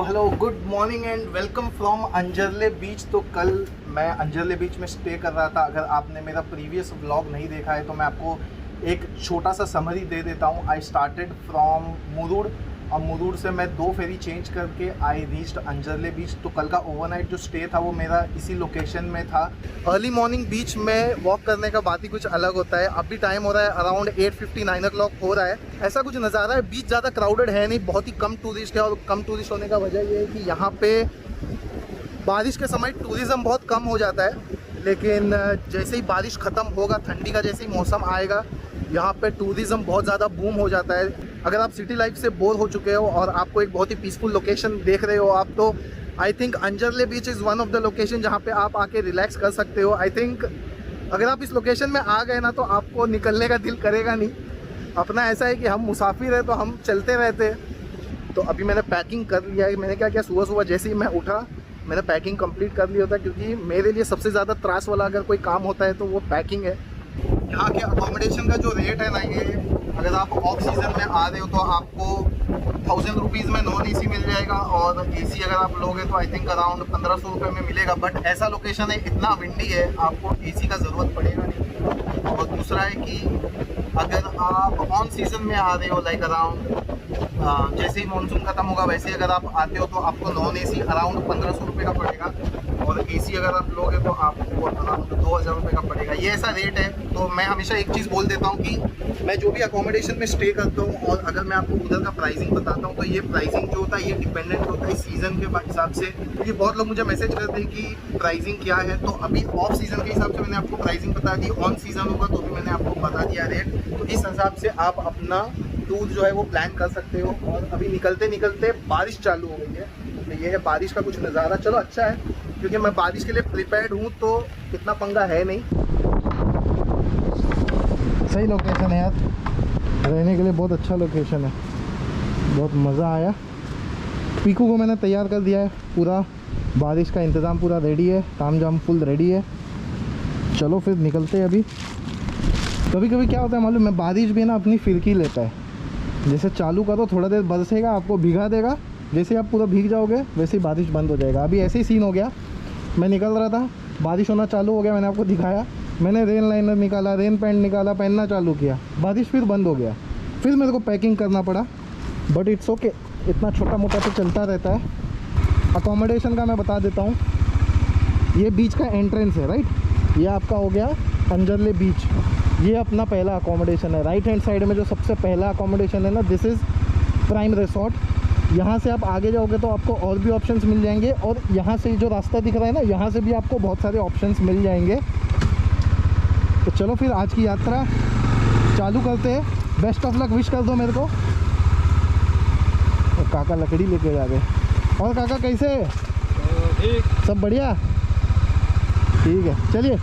Hello good morning and welcome from Anjarle beach. तो कल मैं अंजरले बीच में स्टे कर रहा था। अगर आपने मेरा प्रीवियस व्लॉग नहीं देखा है तो मैं आपको एक छोटा सा समरी दे देता हूँ। आई स्टार्टेड फ्रॉम मुरुड और मुरुड से मैं 2 फेरी चेंज करके आई रीच्ड अंजरले बीच। तो कल का ओवरनाइट जो स्टे था वो मेरा इसी लोकेशन में था। अर्ली मॉर्निंग बीच में वॉक करने का बात ही कुछ अलग होता है। अभी टाइम हो रहा है अराउंड 8:50 9 o'clock हो रहा है। ऐसा कुछ नज़ारा है, बीच ज़्यादा क्राउडेड है नहीं, बहुत ही कम टूरिस्ट है। और कम टूरिस्ट होने का वजह ये है कि यहाँ पे बारिश के समय टूरिज़्म बहुत कम हो जाता है, लेकिन जैसे ही बारिश ख़त्म होगा, ठंडी का जैसे ही मौसम आएगा, यहाँ पे टूरिज़्म बहुत ज़्यादा बूम हो जाता है। अगर आप सिटी लाइफ से बोर हो चुके हो और आपको एक बहुत ही पीसफुल लोकेशन देख रहे हो आप, तो I think Anjarle beach is one of the location जहाँ पे आप आके रिलैक्स कर सकते हो। आई थिंक अगर आप इस लोकेशन में आ गए ना तो आपको निकलने का दिल करेगा नहीं। अपना ऐसा है कि हम मुसाफिर हैं तो हम चलते रहते हैं। तो अभी मैंने पैकिंग कर लिया है। मैंने क्या किया, सुबह सुबह जैसे ही मैं उठा मैंने पैकिंग कंप्लीट कर लिया होता है, क्योंकि मेरे लिए सबसे ज़्यादा त्रास वाला अगर कोई काम होता है तो वो पैकिंग है। यहाँ के अकोमोडेशन का जो रेट है ना, ये अगर आप ऑफ सीज़न में आ रहे हो तो आपको 1000 रुपीज़ में नॉन AC मिल जाएगा, और AC अगर आप लोगे तो आई थिंक अराउंड 1500 रुपये में मिलेगा। बट ऐसा लोकेशन है, इतना विंडी है, आपको AC का ज़रूरत पड़ेगा नहीं। और दूसरा है कि अगर आप ऑन सीज़न में आ रहे हो, लाइक अराउंड जैसे ही मानसून खत्म होगा वैसे ही अगर आप आते हो तो आपको नॉन AC अराउंड 1500 रुपये का पड़ेगा, और AC अगर आप लोगे तो आपको अराउंड 2000 रुपये का पड़ेगा। ये ऐसा रेट है। तो मैं हमेशा एक चीज़ बोल देता हूँ कि मैं जो भी अकोमोडेशन में स्टे करता हूँ और अगर मैं आपको उधर का प्राइसिंग बताता हूँ तो ये प्राइसिंग जो होता है ये डिपेंडेंट होता है सीज़न के हिसाब से। क्योंकि बहुत लोग मुझे मैसेज करते हैं कि प्राइसिंग क्या है, तो अभी ऑफ सीज़न के हिसाब से मैंने आपको प्राइसिंग बता दी। ऑन सीज़न होगा तो भी मैंने आपको बता दिया रेट। तो इस हिसाब से आप अपना टूर जो है वो प्लान कर सकते हो। और अभी निकलते निकलते बारिश चालू हो गई है, तो ये है बारिश का कुछ नज़ारा। चलो अच्छा है, क्योंकि मैं बारिश के लिए प्रिपेयर्ड हूँ तो इतना पंगा है नहीं। सही लोकेशन है यार, रहने के लिए बहुत अच्छा लोकेशन है, बहुत मज़ा आया। पीकू को मैंने तैयार कर दिया है, पूरा बारिश का इंतज़ाम पूरा रेडी है, ताम जाम फुल रेडी है। चलो फिर निकलते हैं अभी। कभी कभी क्या होता है मालूम है, बारिश भी ना अपनी फिरकी लेता है। जैसे चालू करो, थोड़ा देर बरसेगा, आपको भिगा देगा, जैसे आप पूरा भीग जाओगे वैसे ही बारिश बंद हो जाएगा। अभी ऐसे ही सीन हो गया, मैं निकल रहा था, बारिश होना चालू हो गया, मैंने आपको दिखाया, मैंने रेन लाइनर निकाला, रेन पैंट निकाला, पहनना चालू किया, बारिश फिर बंद हो गया, फिर मेरे को पैकिंग करना पड़ा। बट इट्स ओके, इतना छोटा मोटा तो चलता रहता है। अकोमोडेशन का मैं बता देता हूँ, ये बीच का एंट्रेंस है, राइट। ये आपका हो गया अंजरले बीच, ये अपना पहला अकोमोडेशन है। राइट हैंड साइड में जो सबसे पहला अकोमोडेशन है ना, दिस इज़ प्राइम रिसोर्ट। यहाँ से आप आगे जाओगे तो आपको और भी ऑप्शंस मिल जाएंगे, और यहाँ से जो रास्ता दिख रहा है ना, यहाँ से भी आपको बहुत सारे ऑप्शंस मिल जाएंगे। तो चलो फिर आज की यात्रा चालू करते हैं। बेस्ट ऑफ लक विश कर दो मेरे को। और काका लकड़ी लेके जा रहे। और काका कैसे? ठीक, सब बढ़िया, ठीक है, चलिए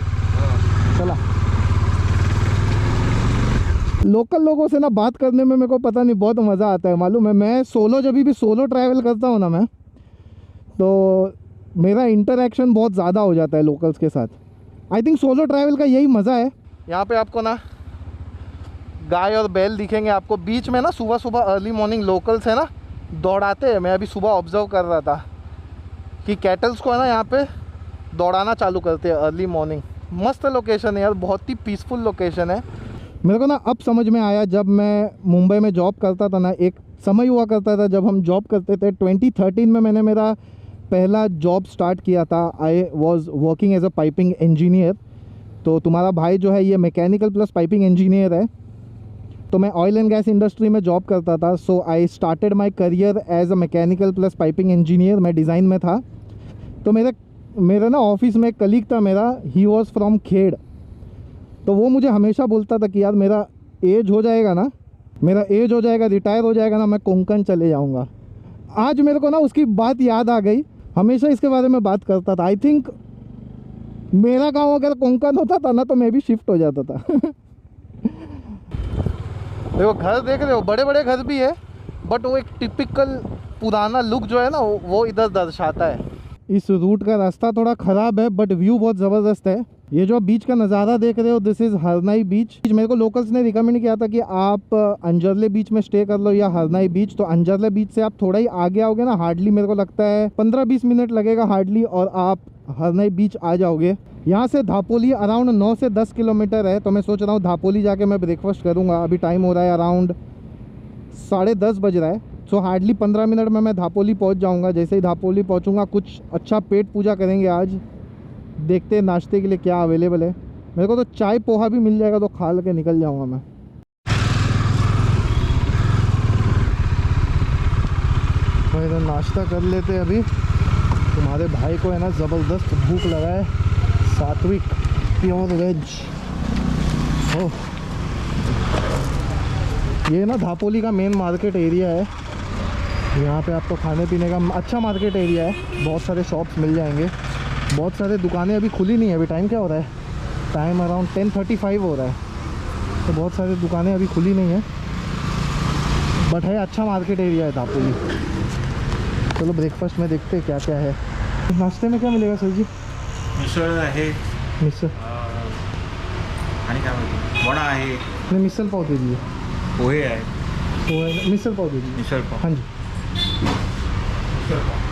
चला। लोकल लोगों से ना बात करने में मेरे को पता नहीं बहुत मज़ा आता है, मालूम है। मैं सोलो, जब भी सोलो ट्रैवल करता हूँ ना मैं, तो मेरा इंटरेक्शन बहुत ज़्यादा हो जाता है लोकल्स के साथ। आई थिंक सोलो ट्रैवल का यही मज़ा है। यहाँ पे आपको ना गाय और बैल दिखेंगे आपको बीच में ना। सुबह सुबह अर्ली मॉर्निंग लोकल्स है ना दौड़ाते हैं। मैं अभी सुबह ऑब्जर्व कर रहा था कि कैटल्स को है ना यहाँ पे दौड़ाना चालू करते हैं अर्ली मॉर्निंग। मस्त लोकेशन है यार, बहुत ही पीसफुल लोकेशन है। मेरे को ना अब समझ में आया, जब मैं मुंबई में जॉब करता था ना, एक समय हुआ करता था जब हम जॉब करते थे। 2013 में मैंने मेरा पहला जॉब स्टार्ट किया था। I was working as a piping engineer. तो तुम्हारा भाई जो है ये मैकेनिकल प्लस पाइपिंग इंजीनियर है। तो मैं ऑयल एंड गैस इंडस्ट्री में जॉब करता था। So I started my career as a mechanical plus piping engineer. मैं डिज़ाइन में था। तो मेरा ना ऑफिस में एक कलीग था मेरा, ही वॉज फ्रॉम खेड़। तो वो मुझे हमेशा बोलता था कि यार मेरा एज हो जाएगा ना, रिटायर हो जाएगा ना, मैं कोंकण चले जाऊंगा। आज मेरे को ना उसकी बात याद आ गई, हमेशा इसके बारे में बात करता था। आई थिंक मेरा गांव अगर कोंकण होता था ना तो मैं भी शिफ्ट हो जाता था। देखो घर देख रहे हो, बड़े बड़े घर भी है, बट वो एक टिपिकल पुराना लुक जो है ना वो इधर दर्शाता है। इस रूट का रास्ता थोड़ा ख़राब है, बट व्यू बहुत ज़बरदस्त है। ये जो आप बीच का नज़ारा देख रहे हो दिस इज़ हरनाई बीच। मेरे को लोकल्स ने रिकमेंड किया था कि आप अंजरले बीच में स्टे कर लो या हरनाई बीच। तो अंजरले बीच से आप थोड़ा ही आगे आओगे ना, हार्डली मेरे को लगता है 15-20 मिनट लगेगा हार्डली, और आप हरनाई बीच आ जाओगे। यहाँ से धापोली अराउंड 9 से 10 किलोमीटर है। तो मैं सोच रहा हूँ धापोली जाके मैं ब्रेकफास्ट करूँगा। अभी टाइम हो रहा है अराउंड 10:30 बज रहा है। सो हार्डली 15 मिनट में मैं धापोली पहुँच जाऊँगा। जैसे ही धापोली पहुँचूँगा कुछ अच्छा पेट पूजा करेंगे आज। देखते हैं नाश्ते के लिए क्या अवेलेबल है। मेरे को तो चाय पोहा भी मिल जाएगा तो खा के निकल जाऊंगा मैं। तो नाश्ता कर लेते हैं अभी। तुम्हारे भाई को है ना ज़बरदस्त भूख लगा है। सात्विक प्योर वेज। ओह, ये ना धापोली का मेन मार्केट एरिया है। यहाँ पे आपको खाने पीने का अच्छा मार्केट एरिया है। बहुत सारे शॉप्स मिल जाएंगे। बहुत सारे दुकानें अभी खुली नहीं है। अभी टाइम क्या हो रहा है? टाइम अराउंड 10:35 हो रहा है। तो बहुत सारी दुकानें अभी खुली नहीं है, बट है अच्छा मार्केट एरिया है धापोली। चलो ब्रेकफास्ट में देखते हैं क्या क्या है। नाश्ते में क्या मिलेगा सर जी? मिसळ आहे, मिसल आणि काय म्हणते वडा आहे, नहीं मिसल पाव दे दीजिए। पोहे आहे, वो मिसल पाव दे दीजिए। मिसळ पाव। हाँ जी। मिसळ पाव।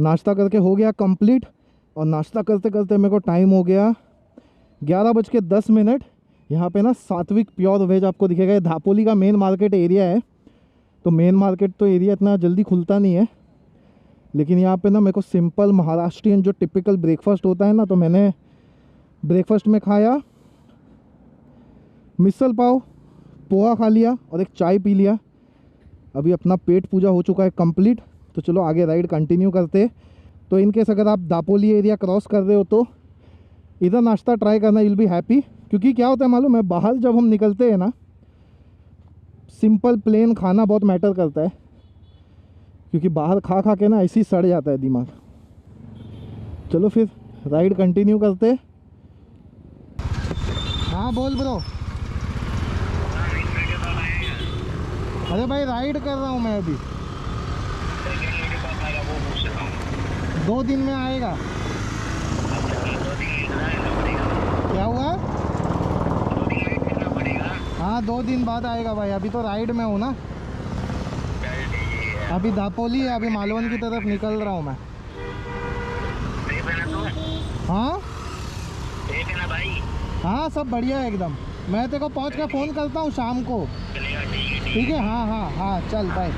नाश्ता करके हो गया कंप्लीट। और नाश्ता करते करते मेरे को टाइम हो गया 11:10। यहाँ पे ना सात्विक प्योर वेज आपको दिखेगा। ये धापोली का मेन मार्केट एरिया है। तो मेन मार्केट तो एरिया इतना जल्दी खुलता नहीं है, लेकिन यहाँ पे ना मेरे को सिंपल महाराष्ट्रियन जो टिपिकल ब्रेकफास्ट होता है ना, तो मैंने ब्रेकफास्ट में खाया मिसल पाव, पोहा खा लिया और एक चाय पी लिया। अभी अपना पेट पूजा हो चुका है कंप्लीट। तो चलो आगे राइड कंटिन्यू करते। तो इनकेस अगर आप दापोली एरिया क्रॉस कर रहे हो तो इधर नाश्ता ट्राई करना, विल बी हैप्पी। क्योंकि क्या होता है मालूम है, बाहर जब हम निकलते हैं ना, सिंपल प्लेन खाना बहुत मैटर करता है। क्योंकि बाहर खा खा के ना ऐसे ही सड़ जाता है दिमाग। चलो फिर राइड कंटिन्यू करते। हाँ बोल ब्रो। अरे भाई राइड कर रहा हूँ मैं अभी। 2 दिन में आएगा। क्या हुआ? हाँ 2 दिन बाद आएगा भाई। अभी तो राइड में हूँ ना। अभी दापोली है, अभी मालवण की तरफ निकल रहा हूँ मैं। हाँ हाँ सब बढ़िया है एकदम। मैं तेरे को पहुँच कर फ़ोन करता हूँ शाम को। ठीक है हाँ हाँ हाँ चल बाय।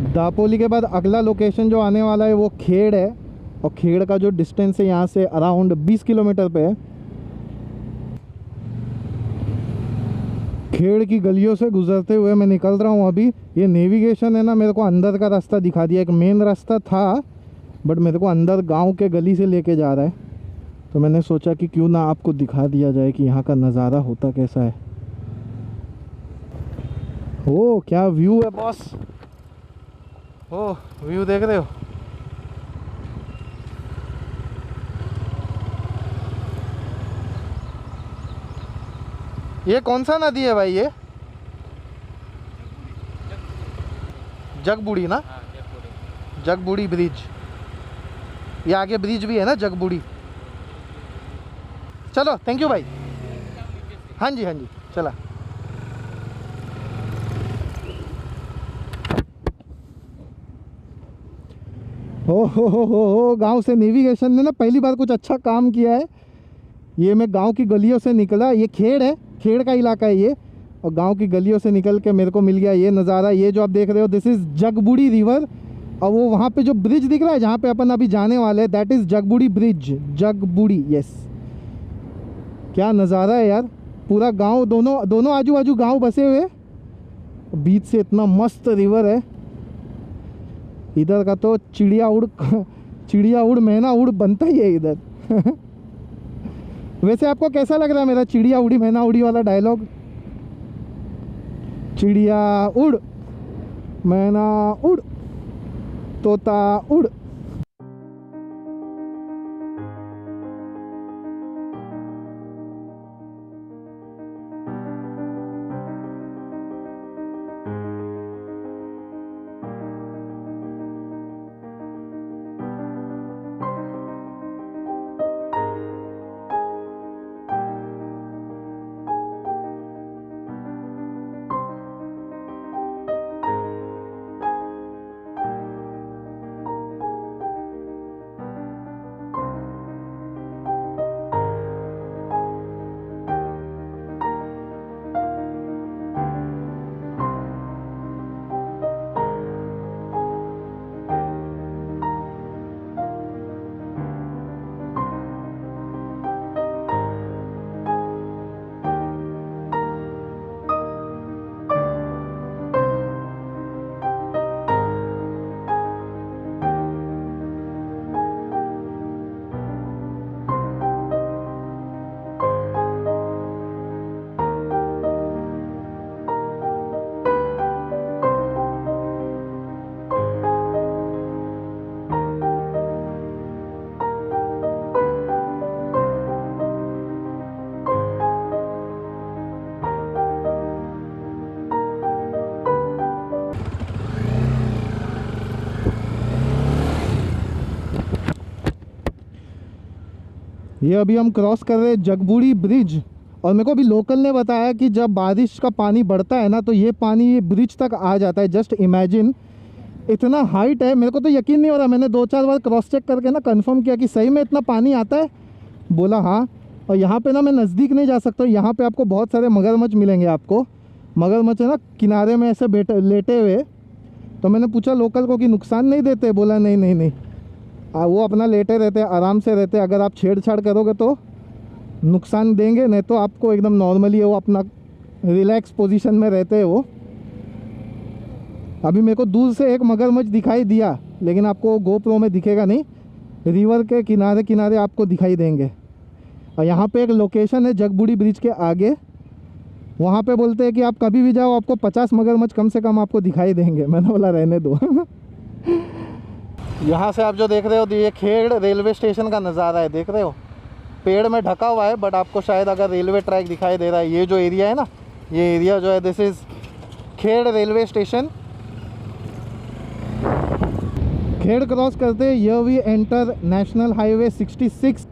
दापोली के बाद अगला लोकेशन जो आने वाला है वो खेड़ है। और खेड़ का जो डिस्टेंस है यहाँ से अराउंड 20 किलोमीटर पे है। खेड़ की गलियों से गुजरते हुए मैं निकल रहा हूँ अभी। ये नेविगेशन है ना, मेरे को अंदर का रास्ता दिखा दिया। एक मेन रास्ता था बट मेरे को अंदर गांव के गली से लेके जा रहा है। तो मैंने सोचा कि क्यों ना आपको दिखा दिया जाए कि यहाँ का नज़ारा होता कैसा है। ओ क्या व्यू है बॉस। ओ व्यू देख रहे हो? ये कौन सा नदी है भाई? ये जगबुड़ी ना? जगबुड़ी ब्रिज। ये आगे ब्रिज भी है ना जगबुड़ी। चलो थैंक यू भाई। हाँ जी चला। हो गांव से नेविगेशन ने ना पहली बार कुछ अच्छा काम किया है। ये मैं गांव की गलियों से निकला। ये खेड़ है, खेड़ का इलाका है ये। और गांव की गलियों से निकल के मेरे को मिल गया ये नज़ारा। ये जो आप देख रहे हो दिस इज़ जगबुड़ी रिवर। और वो वहाँ पे जो ब्रिज दिख रहा है जहाँ पे अपन अभी जाने वाले हैं, दैट इज़ जगबुड़ी ब्रिज। जगबुड़ी यस। क्या नज़ारा है यार। पूरा गांव, दोनों आजू बाजू गांव बसे हुए, बीच से इतना मस्त रिवर है। इधर का तो चिड़िया उड़ मैना उड़ बनता ही है इधर। वैसे आपको कैसा लग रहा है मेरा चिड़िया उड़ी मैना उड़ी वाला डायलॉग? चिड़िया उड़, मैना उड़, तोता उड़। ये अभी हम क्रॉस कर रहे हैं जगबूढ़ी ब्रिज, और मेरे को अभी लोकल ने बताया कि जब बारिश का पानी बढ़ता है ना तो ये पानी ये ब्रिज तक आ जाता है। जस्ट इमेजिन, इतना हाइट है, मेरे को तो यकीन नहीं हो रहा। मैंने 2-4 बार क्रॉस चेक करके ना कंफर्म किया कि सही में इतना पानी आता है। बोला हाँ। और यहाँ पे ना मैं नज़दीक नहीं जा सकता, यहाँ पे आपको बहुत सारे मगरमच्छ मिलेंगे। आपको मगरमच्छ है ना किनारे में ऐसे लेटे हुए। तो मैंने पूछा लोकल को कि नुकसान नहीं देते? बोला नहीं नहीं नहीं, वो अपना लेटे रहते हैं, आराम से रहते हैं। अगर आप छेड़छाड़ करोगे तो नुकसान देंगे, नहीं तो आपको एकदम नॉर्मली वो अपना रिलैक्स पोजीशन में रहते हैं वो। अभी मेरे को दूर से एक मगरमच्छ दिखाई दिया, लेकिन आपको गोप्रो में दिखेगा नहीं। रिवर के किनारे किनारे आपको दिखाई देंगे। और यहाँ पे एक लोकेशन है जगबूढ़ी ब्रिज के आगे, वहाँ पे बोलते हैं कि आप कभी भी जाओ आपको 50 मगरमच्छ कम से कम आपको दिखाई देंगे। मैंने बोला रहने दो। यहाँ से आप जो देख रहे हो ये खेड़ रेलवे स्टेशन का नज़ारा है, देख रहे हो? पेड़ में ढका हुआ है, बट आपको शायद अगर रेलवे ट्रैक दिखाई दे रहा है। ये जो एरिया है ना, ये एरिया जो है this is Khed railway station. Khed cross करते here we enter national highway 66